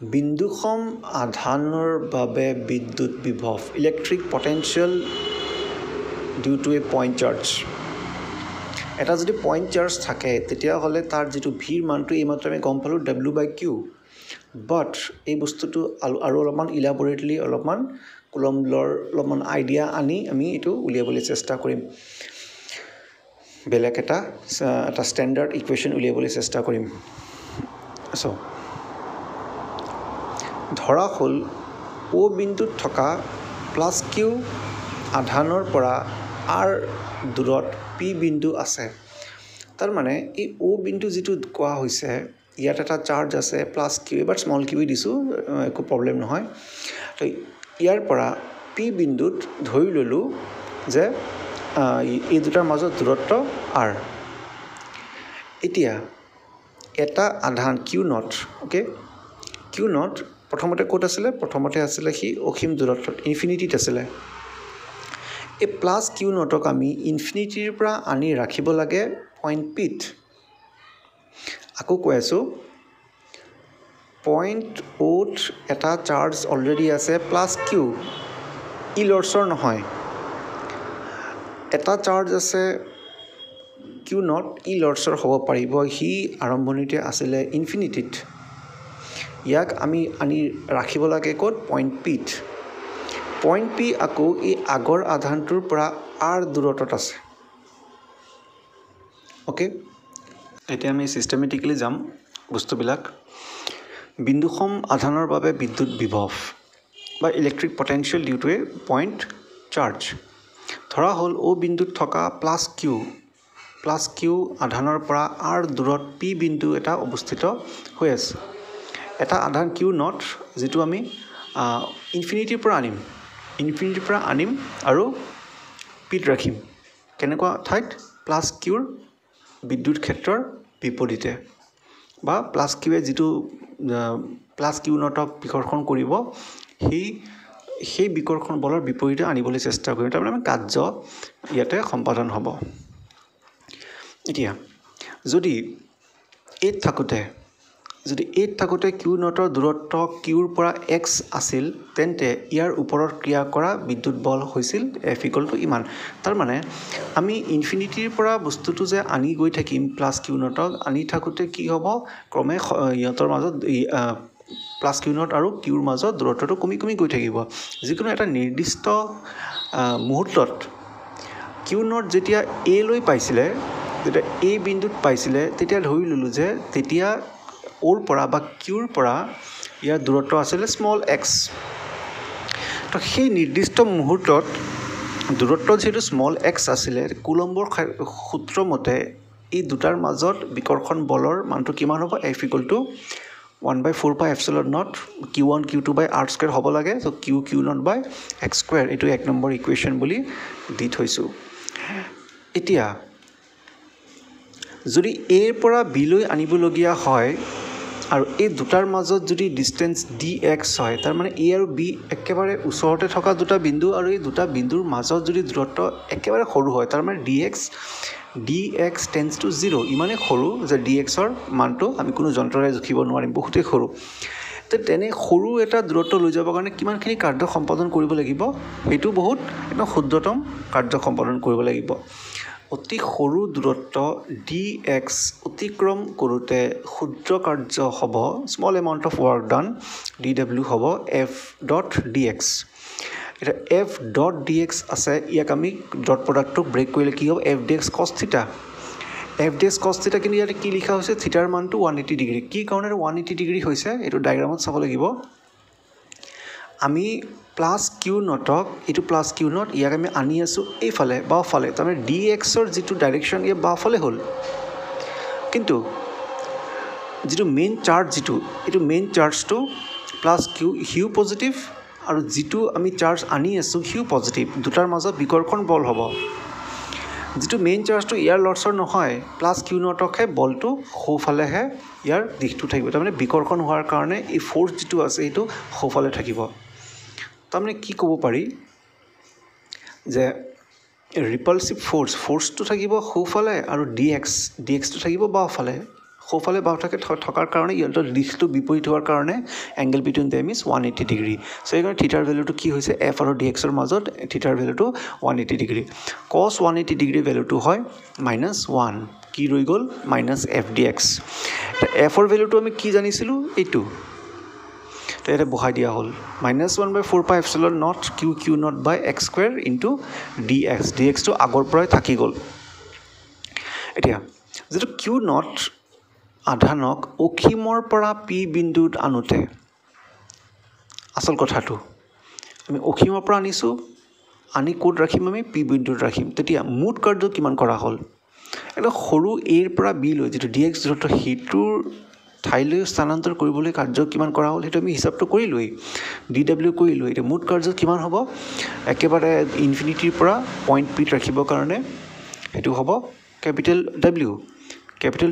বিন্দুসম আধানৰ বাবে বিদ্যুৎ বিভৱ electric potential due to a point charge এটা যদি পইণ্ট চাৰ্জ থাকে তেতিয়াহ'লে তাৰ যিটো ভিৰ মানটো এইমাত্ৰ আমি গম পালোঁ W/Q বাট এই বস্তুটো আৰু অলপমান ইলাবৰেটলি অলপমান কুলম্বৰ অলপমান আইডিয়া আনি আমি এইটো উলিয়াবলৈ চেষ্টা কৰিম বেলেগ এটা ষ্টেণ্ডাৰ্ড ইকুৱেশ্যন উলিয়াবলৈ চেষ্টা কৰিম চ' ধৰা হ'ল O বিন্দুত থকা +Q আধানৰ পৰা R দূৰত P বিন্দু আছে তাৰ মানে এই O বিন্দু যিটো কোৱা হৈছে ইয়াত এটা চাৰ্জ আছে +Q এবাৰ স্মল q দিছোঁ একো প্ৰব্লেম নহয় তো ইয়াৰ পৰা P বিন্দুত ধৰি ল'লোঁ যে এই দুটাৰ মাজত দূৰত্ব R এতিয়া এটা আধান Q0 ওকে Q0 প্ৰথমতে ক'ত আছিলে প্ৰথমতে আছিলে সি অসীম দূৰত্বত ইনফিনিটিত আছিলে এই +Q0ক আমি ইনফিনিটিৰ পৰা আনি ৰাখিব লাগে পইণ্ট Pত আকৌ কৈ আছোঁ পইণ্ট Oত এটা চাৰ্জ অলৰেডি আছে +Q ই লৰ্চৰ নহয় এটা চাৰ্জ আছে Q0 ই লৰ্চৰ হ'ব পাৰিব সি আৰম্ভণিতে আছিলে ইনফিনিটিত ইয়াক আমি আনি ৰাখিব লাগে ক'ত পইণ্ট Pত পইণ্ট P আকৌ এই আগৰ আধানটোৰ পৰা R দূৰত্বত আছে ওকে এতিয়া আমি সিস্টেমেটিক্যালি যাম বস্তুবিলাক বিন্দুসম আধানৰ বাবে বিদ্যুৎ বিভৱ বা electric potential due to a point charge ধৰা হ'ল O বিন্দুত থকা +Q আধানৰ পৰা R দূৰত P বিন্দু এটা অৱস্থিত হৈ আছে এটা আধান Q0 যেটো আমি ইনফিনিটিৰ পৰা আনিম আৰু Pত ৰাখিম কেনেকুৱা ঠাইত +Qৰ বিদ্যুৎ ক্ষেত্ৰৰ বিপৰীতে বা +Qয়ে যেটো +Q0ক বিকৰ্ষণ কৰিব সেই বিকৰ্ষণ বলৰ বিপৰীতে আনিবলৈ চেষ্টা কৰিম তাৰমানে আমি কাৰ্য ইয়াতে সম্পাদন হ'ব এতিয়া যদি এইত থাকোতে Q0ৰ দূৰত্ব Qৰ পৰা x আছিল তেন্তে ইয়াৰ ওপৰত ক্ৰিয়া কৰা বিদ্যুৎ বল হৈছিল F = ইমান তাৰ মানে আমি ইনফিনিটিৰ পৰা বস্তুটো যে আনি গৈ থাকিম +Q0ক আনি থাকোতে কি হ'ব ক্ৰমে ইহঁতৰ মাজত +Q0 আৰু Qৰ মাজত দূৰত্বটো কমি গৈ থাকিব যিকোনো এটা নিৰ্দিষ্ট মুহূৰ্তত Q0 যেতিয়া A লৈ পাইছিলে যেতিয়া A বিন্দুত পাইছিলে তেতিয়া ধৰি ল'লোঁ যে তেতিয়া ওৰ পৰা বা Qৰ পৰা ইয়াৰ দূৰত্ব আছিল x তো সেই নিৰ্দিষ্ট মুহূৰ্তত দূৰত্ব যেটো x আছিলে কুলম্বৰ সূত্ৰ মতে এই দুটাৰ মাজত বিকৰ্ষণ বলৰ মানটো কিমান হ'ব F = 1/4πε0 Q1 Q2/r² হ'ব লাগে সো Q0/x² এইটো 1 নম্বৰ ইকুৱেশ্যন বুলি দি থৈছোঁ এতিয়া যদি A ৰ পৰা B লৈ আনিবলগীয়া হয় আৰু এই দুটাৰ মাজত যদি ডিসটেন্স dx হয় তাৰ মানে A আৰু B একেবাৰে ওচৰতে থকা দুটা বিন্দু আৰু এই দুটা বিন্দুৰ মাজত যদি দূৰত্ব একেবাৰে সৰু হয় তাৰ মানে dx tends to 0 ইমানে সৰু যে dx ৰ মানটো আমি কোনো যন্ত্ৰৰে জুখিব নোৱাৰিম বহুতেই সৰু তেনে সৰু এটা দূৰত্ব লৈ যাবৰ কাৰণে কিমানখিনি কাৰ্য সম্পাদন কৰিব লাগিব এইটো বহুত একদম ক্ষুদ্ৰতম কাৰ্য সম্পাদন কৰিব লাগিব অতি সৰু দূৰত্ব dx অতিক্ৰম কৰোতে ক্ষুদ্ৰ কাৰ্য হ'ব small amount of work done dw হ'ব f.dx এটা f.dx আছে ইয়াক আমি ডট প্ৰডাক্টটো ব্ৰেক কৰিলে কি হ'ব f(dx cos θ f(dx cos θ কিন্তু ইয়াতে কি লিখা হৈছে থিটাৰ মানটো 180 ডিগ্ৰী কি কাৰণে 180 ডিগ্ৰী হৈছে এইটো ডায়াগ্ৰামত চাব লাগিব আমি +Q0ক এইটো +Q0 ইয়াক আমি আনি আছো এইফালে বাওফালে তাৰমানে dx ৰ যেটো ডাইৰেকশন ইয়া বাওফালে হ'ল কিন্তু যেটো মেইন চাৰ্জ যেটো এইটো মেইন চাৰ্জটো +Q হিউ পজিটিভ আৰু যেটো আমি চাৰ্জ আনি আছো হিউ পজিটিভ দুটাৰ মাজত বিকৰ্ষণ বল হ'ব যেটো মেইন চাৰ্জটো ইয়াৰ লৰ্চৰ নহয় +Q0কে বলটো সোফালেহে ইয়াৰ দিশটো থাকিব তাৰমানে বিকৰ্ষণ হোৱাৰ কাৰণে এই ফোৰ্স যেটো আছে এইটো সোফালে থাকিব তাৰমানে কি ক'ব পাৰি যে ৰিপালসিভ ফোৰ্স তো থাকিব সোফালে আৰু dx তো থাকিব বাওফালে সোঁফালে বাওঁফালে থকাৰ কাৰণে ইহঁতৰ দিশটো বিপৰীত হোৱাৰ কাৰণে angle between them is 180 degree চ' সেইকাৰণে থিটাৰ ভেলুটো কি হৈছে এফ আৰু ডি এক্সৰ মাজত থিটাৰ ভেলুটো 180 ডিগ্ৰী কছ 180 ডিগ্ৰী ভেলুটো হয় -1 কি ৰৈ গ'ল -f dx এফৰ ভেলুটো আমি কি জানিছিলোঁ এইটো তো এটা বহাই দিয়া হ'ল -1/4πε0 q naught by x square into dx টো আগৰ পৰাই থাকি গ'ল এতিয়া যেটো q নট আধানক অসীমৰ পৰা p বিন্দুত আনোতে আসল কথাটো আমি অসীমৰ পৰা আনিছোঁ আনি কোড ৰাখিম আমি p বিন্দুত ৰাখিম তেতিয়া মুঠ কাৰ্য কিমান কৰা হ'ল এটা সৰু a ৰ পৰা b লৈ যেটো dx দূৰত্ব হিটোৰ ঠাইলৈ স্থানান্তৰ কৰিবলৈ কাৰ্য কিমান কৰা হ'ল হেতু আমি হিসাবটো কৰিলোই dw কৰিলো এটা মুঠ কাৰ্য কিমান হ'ব একেবাৰে ইনফিনিটিৰ পৰা পইণ্ট p ৰাখিবৰ কাৰণে হেতু হ'ব কেপিটেল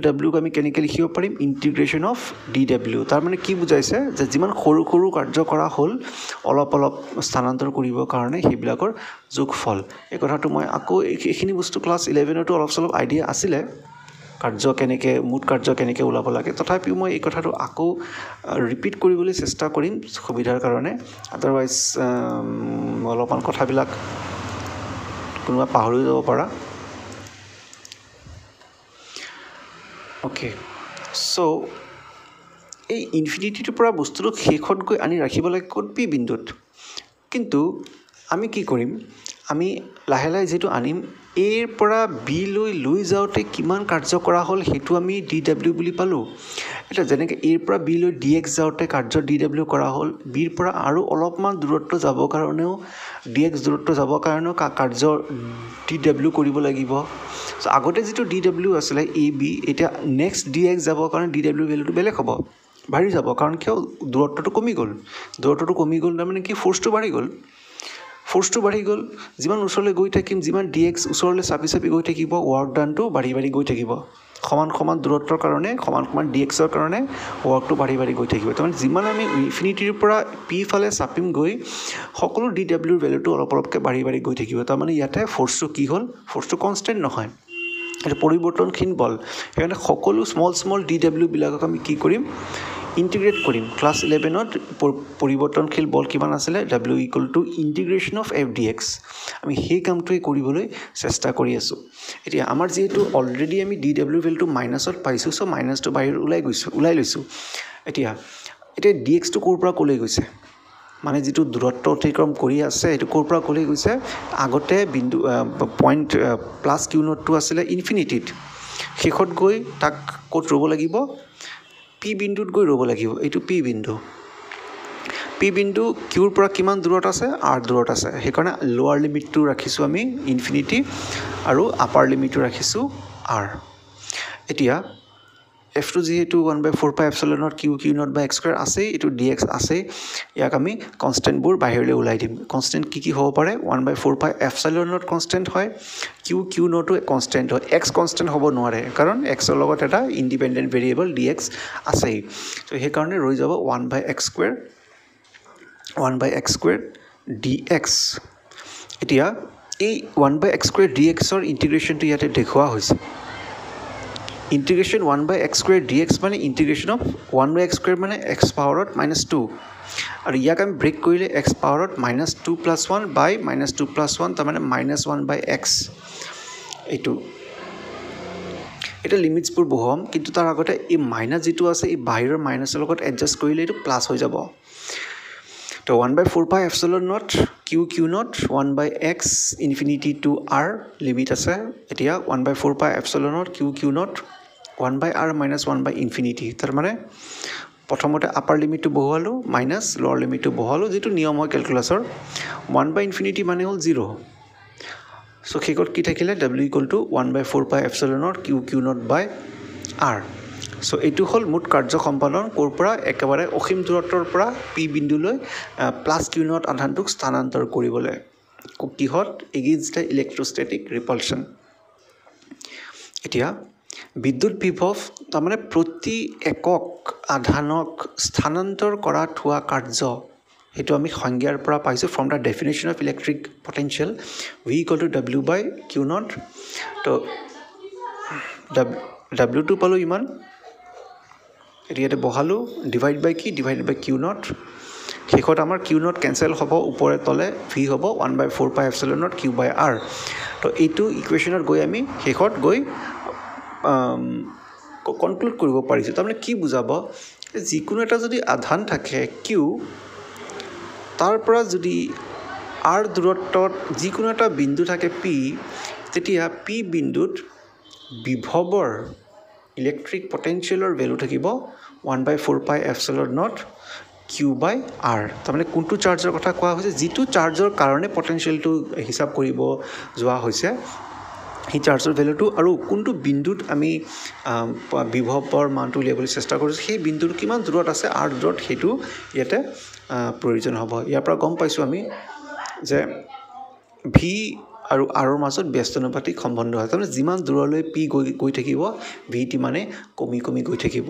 W আমি কেনেকৈ লিখিব পাৰিম ইন্টিগ্ৰেশন অফ dw তাৰ মানে কি বুজাইছে যে যিমান সৰু সৰু কাৰ্য কৰা হ'ল অলপ স্থানান্তৰ কৰিবৰ কাৰণে সেইবিলাকৰ যোগফল এই কথাটো মই আকৌ এইখিনি বস্তু ক্লাছ 11 তো অলপ আইডিয়া আছিলে কাৰ্য কেনেকৈ মুঠ কাৰ্য কেনেকৈ ওলাব লাগে তথাপিও মই এই কথাটো আকৌ ৰিপিট কৰিবলৈ চেষ্টা কৰিম সুবিধাৰ কাৰণে আদাৰৱাইজ অলপমান কথাবিলাক কোনোবা পাহৰি যাব পাৰা ওকে সো এই ইনফিনিটিৰ পৰা বস্তুটো শেষত গৈ আনি ৰাখিব লাগে কোড পি বিন্দুত কিন্তু আমি কি কৰিম আমি লাহে লাহে যেটো আনিম a ৰ পৰা b লৈ যাওঁতে কিমান কাৰ্য কৰা হ'ল হেতু আমি dw বুলি পালো এটা যেনেকৈ a ৰ পৰা b লৈ dx যাওঁতে কাৰ্য dw কৰা হ'ল b ৰ পৰা আৰু অলপমান দূৰত্ব যাব কাৰণেও dx দূৰত্ব যাব কাৰণেও কাৰ্য dw কৰিব লাগিব সো আগতে যেটো dw আছিলে ab এটা নেক্সট dx যাব কাৰণে dw ভ্যালুটো বেলেগ হ'ব বাঢ়ি যাব কাৰণ কিয় দূৰত্বটো কমি গ'ল মানে কি ফোৰ্সটো বাঢ়ি গ'ল যিমান ওচৰলৈ গৈ থাকিম যিমান dx ওচৰলৈ চাপি গৈ থাকিব ওয়াৰ্ক ডানটো বাঢ়ি গৈ থাকিব সমান দূৰত্বৰ কাৰণে সমান dx ৰ কাৰণে ওয়াৰ্কটো বাঢ়ি গৈ থাকিব তাৰমানে যিমান আমি ইনফিনিটিৰ পৰা p ফালে চাপিম গৈ সকলো dw ৰ ভ্যালুটো অলপকৈ বাঢ়ি গৈ থাকিব তাৰমানে ইয়াতে ফোৰ্সটো কি হ'ল ফোৰ্সটো কনস্ট্যান্ট নহয় এটা পৰিৱৰ্তনশীল বল সেইকাৰণে সকলো স্মল dw বিলাকক আমি কি কৰিম ইন্টিগ্ৰেট কৰিম ক্লাস 11ত পৰিৱৰ্তনশীল বল কিমান আছিল w = ইন্টিগ্ৰেশন অফ f dx আমি সেই কামটোই কৰিবলৈ চেষ্টা কৰি আছো এতিয়া আমাৰ যেহেতু অলৰেডি আমি dw ভ্যালুটো মাইনাসত পাইছো সো মাইনাসটো বাহিৰ ওলাই লৈছো এতিয়া dx টো কোৰ পৰা কলৈ গৈছে মানে যেটো দূৰত্ব অতিক্ৰম কৰি আছে এটো কোৰ পৰা কলৈ গৈছে আগতে বিন্দু পইণ্ট প্লাস q নটটো আছিল ইনফিনিটিত শেষত গৈ তাক কোট ৰব লাগিব p বিন্দুত গৈ ৰব লাগিব এটো p বিন্দু q ৰ পৰা কিমান দূৰত আছে r দূৰত আছে হেকাৰণে লোৱাৰ লিমিটটো ৰাখিছো আমি ইনফিনিটি আৰু আপাৰ লিমিটটো ৰাখিছো r এতিয়া f টো যেহেতু 1/4πε0 q naught by x square আছে এটো dx আছে ইয়াক আমি কনস্ট্যান্ট বোৰ বাহিৰলৈ ওলাই দিম কনস্ট্যান্ট কি হ'ব পাৰে 1/4πε0 কনস্ট্যান্ট হয় q নটও কনস্ট্যান্ট হয় x কনস্ট্যান্ট হ'ব নোৱাৰে কাৰণ x ৰ লগত এটা ইন্ডিপেন্ডেন্ট ভেৰিয়েবল dx আছে তো সেই কাৰণে ৰৈ যাব 1/x স্কয়াৰ dx এতিয়া এই 1/x স্কয়াৰ dx ৰ ইন্টিগ্ৰেশনটো ইয়াতে দেখুৱা হৈছে integration 1/x square dx মানে integration of 1/x square মানে x power of -2 আৰু ইয়াক আমি ব্ৰেক কৰিলে x power of -2 + 1 by -2 + 1 তাৰ মানে -1/x এইটো এটা লিমিটস বোৰ বহাম কিন্তু তাৰ আগতে এই মাইনাস যেটো আছে এই বাহিৰৰ মাইনাসৰ লগত এডজাস্ট কৰিলে এইটো প্লাস হৈ যাব তো 1/4πε0 q not 1/x infinity to r limit আছে এতিয়া 1/4πε0 q নট 1/r - 1/infinity তাৰ মানে প্ৰথমতে আপাৰ লিমিটটো বহালো মাইনাস লোৱাৰ লিমিটটো বহালো যেটো নিয়ম হয় ক্যালকুলাসৰ 1/infinity মানে হ'ল 0 সো হেকত কি থাকিলে w = 1/4πε0 q naught by r so এটো হল মুঠ কাৰ্য সম্পাদন কোৰ পৰা একেবাৰে অসীম দূৰত্বৰ পৰা p বিন্দুলৈ প্লাস q নট আধানটোক স্থানান্তৰ কৰিবলৈ কিহত এগেইনষ্ট দ্য ইলেক্ট্ৰোষ্টেটিক ৰিপালশন এতিয়া বিদ্যুৎ বিভৱ তাৰ মানে প্ৰতি একক আধানক স্থানান্তৰ কৰাত হোৱা কাৰ্য হেতু আমি সংজ্ঞাৰ পৰা পাইছো from da definition of electric potential v = w/q not তো w টো পালো ইমান এটো ইয়াতে বহালোঁ ডিভাইড বাই কি ডিভাইড বাই কিউ নট শেষত আমাৰ কিউ নট কেঞ্চেল হ'ব ওপৰে তলে ভি হ'ব 1/4 পাই এপচিলন নট কিউ বাই আৰ তো এইটো ইকুৱেশ্যনত গৈ আমি শেষত গৈ কনক্লুড কৰিব পাৰিছোঁ তাৰমানে কি বুজাব যিকোনো এটা যদি আধান থাকে কিউ তাৰ পৰা যদি আৰ দূৰত্বত যিকোনো এটা বিন্দু থাকে পি তেতিয়া পি বিন্দুত বিভৱৰ ইলেক্ট্ৰিক পটেনচিয়েলৰ ভেলু থাকিব 1/4 পাই এপচিলন নট কিউ বাই আৰ তাৰমানে কোনটো চাৰ্জৰ কথা কোৱা হৈছে যিটো চাৰ্জৰ কাৰণে পটেনচিয়েলটো হিচাপ কৰিব যোৱা হৈছে এই চাৰ্জৰ ভেলুটো আৰু কোনটো বিন্দুত আমি বিভৱৰ মানটো উলিয়াবলৈ চেষ্টা কৰিছোঁ সেই বিন্দুটো কিমান দূৰত আছে আৰ দূৰত সেইটো ইয়াতে প্ৰয়োজন হ'ব ইয়াৰ পৰা গম পাইছোঁ আমি যে ভি আৰু আৰৰ মাজত ব্যস্তানুপাতিক সম্বন্ধ হয় তাৰমানে যিমান দূৰলৈ পি গৈ থাকিব ভিটি মানে কমি কমি গৈ থাকিব